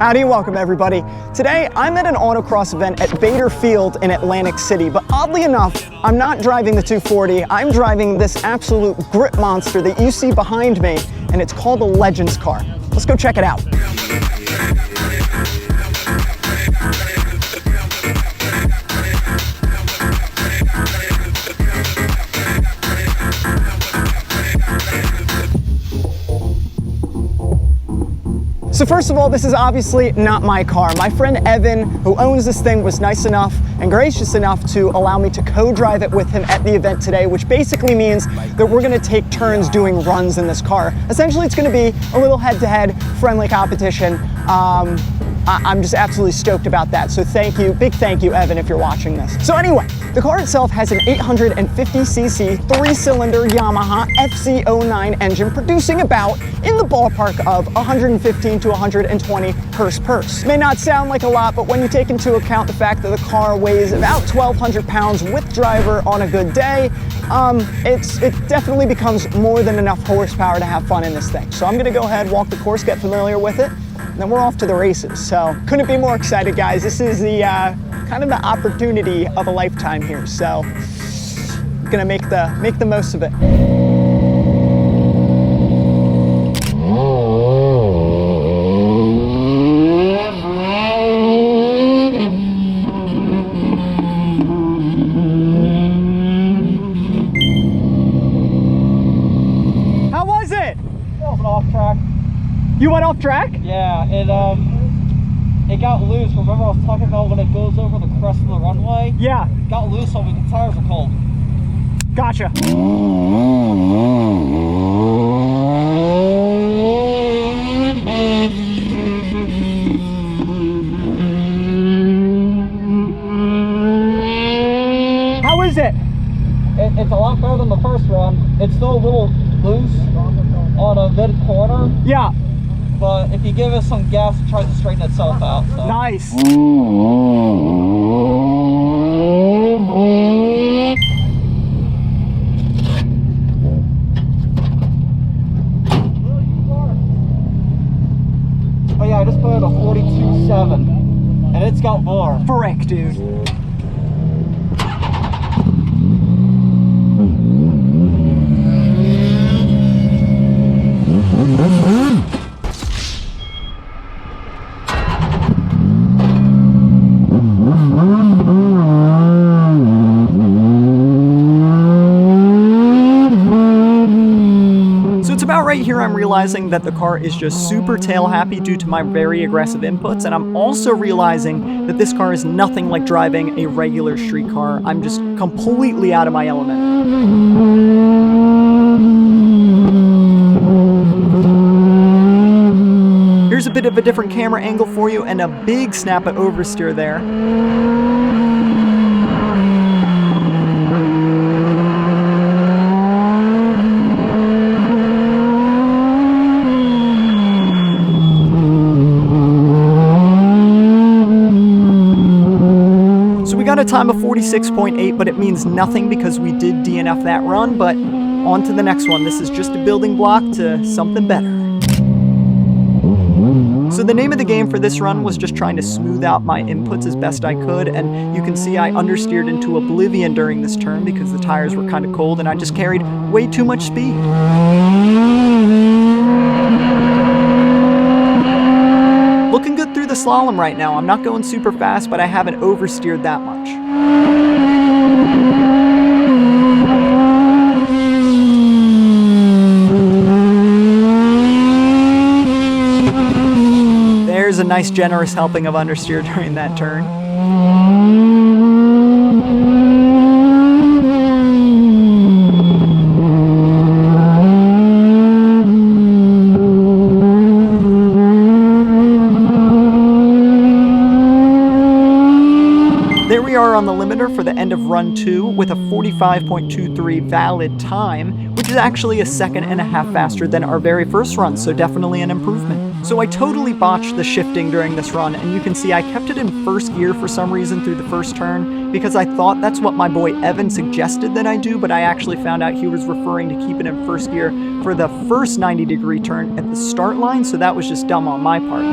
Howdy and welcome everybody. Today I'm at an autocross event at Bader Field in Atlantic City, but oddly enough, I'm not driving the 240, I'm driving this absolute grip monster that you see behind me, and it's called a Legends car. Let's go check it out. So first of all, this is obviously not my car. My friend Evan, who owns this thing, was nice enough and gracious enough to allow me to co-drive it with him at the event today, which basically means that we're gonna take turns doing runs in this car. Essentially, it's gonna be a little head-to-head friendly competition. I'm just absolutely stoked about that. So thank you, big thank you, Evan, if you're watching this. So anyway, the car itself has an 850cc, 3-cylinder Yamaha FC09 engine, producing about in the ballpark of 115 to 120 horse-purse. May not sound like a lot, but when you take into account the fact that the car weighs about 1,200 pounds with driver on a good day, it definitely becomes more than enough horsepower to have fun in this thing. So I'm gonna go ahead, walk the course, get familiar with it, and then we're off to the races. So couldn't be more excited, guys. This is the kind of the opportunity of a lifetime here. So gonna make the most of it. How was it? That was off track. You went off track? Yeah, it got loose. Remember I was talking about when it goes over the crest of the runway? Yeah. It got loose so the tires are cold. Gotcha. How is it? It's a lot better than the first run. It's still a little loose on a mid corner. Yeah. But if you give it some gas, it tries to straighten itself out. So. Nice. Oh yeah, I just put it a 42.7 and it's got more. Frick, dude. Right here I'm realizing that the car is just super tail happy due to my very aggressive inputs, and I'm also realizing that this car is nothing like driving a regular street car. I'm just completely out of my element. Here's a bit of a different camera angle for you and a big snap at oversteer there. Got a time of 46.8, but it means nothing because we did DNF that run, but on to the next one. This is just a building block to something better. So the name of the game for this run was just trying to smooth out my inputs as best I could, and you can see I understeered into oblivion during this turn because the tires were kind of cold and I just carried way too much speed. Looking good through the slalom right now. I'm not going super fast, but I haven't oversteered that much. There's a nice generous helping of understeer during that turn. There we are on the limiter for the end of run 2 with a 45.23 valid time, which is actually a second and a half faster than our very first run, so definitely an improvement. So I totally botched the shifting during this run, and you can see I kept it in first gear for some reason through the first turn, because I thought that's what my boy Evan suggested that I do, but I actually found out he was referring to keep it in first gear for the first 90-degree turn at the start line, so that was just dumb on my part.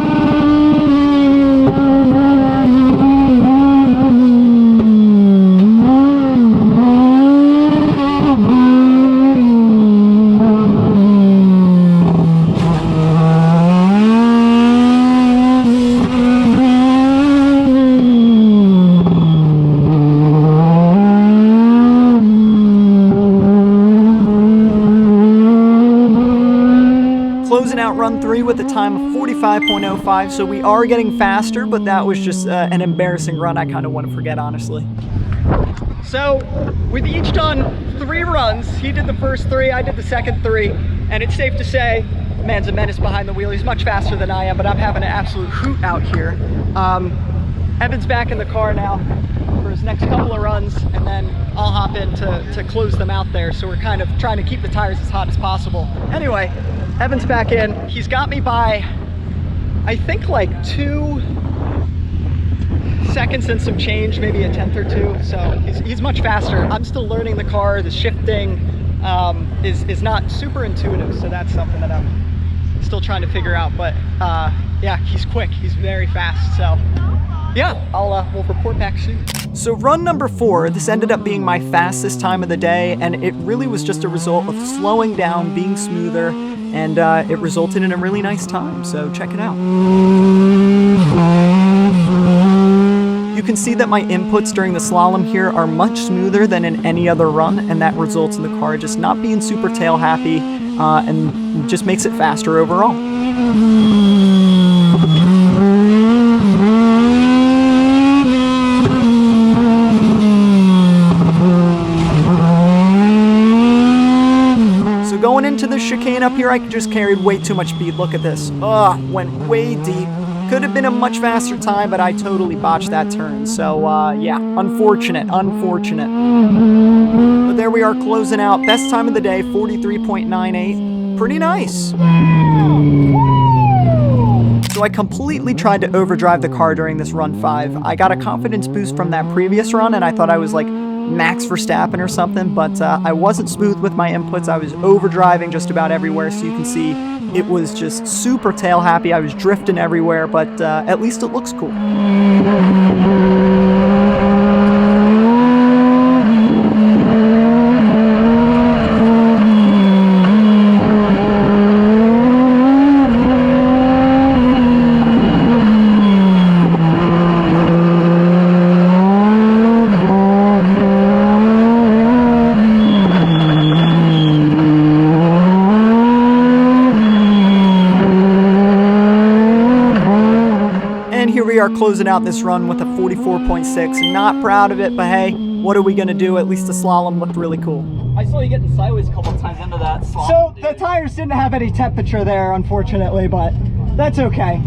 run 3 with a time of 45.05, so we are getting faster, but that was just an embarrassing run I kind of want to forget, honestly. So we've each done 3 runs. He did the first 3, I did the second 3, and it's safe to say, man's a menace behind the wheel. He's much faster than I am, but I'm having an absolute hoot out here. Evan's back in the car now for his next couple of runs, and then I'll hop in to close them out there. So we're kind of trying to keep the tires as hot as possible. Anyway, Evan's back in. He's got me by, I think, like 2 seconds and some change, maybe a tenth or 2. So he's much faster. I'm still learning the car. The shifting is not super intuitive, so that's something that I'm still trying to figure out. But yeah, he's quick. He's very fast. So yeah, we'll report back soon. So run number 4, this ended up being my fastest time of the day, and it really was just a result of slowing down, being smoother, and it resulted in a really nice time. So check it out. You can see that my inputs during the slalom here are much smoother than in any other run, and that results in the car just not being super tail happy, and just makes it faster overall. So going into the chicane up here, I just carried way too much speed. Look at this. Went way deep. Could have been a much faster time, but I totally botched that turn. So yeah, unfortunate. But there we are closing out. Best time of the day, 43.98. Pretty nice. So I completely tried to overdrive the car during this run 5. I got a confidence boost from that previous run, and I thought I was like Max Verstappen or something, but I wasn't smooth with my inputs. I was overdriving just about everywhere, so you can see it was just super tail happy. I was drifting everywhere, but at least it looks cool. We are closing out this run with a 44.6. Not proud of it, but hey, what are we gonna do? At least the slalom looked really cool. I saw you getting sideways a couple times into that slalom. So the tires didn't have any temperature there, unfortunately, but that's okay.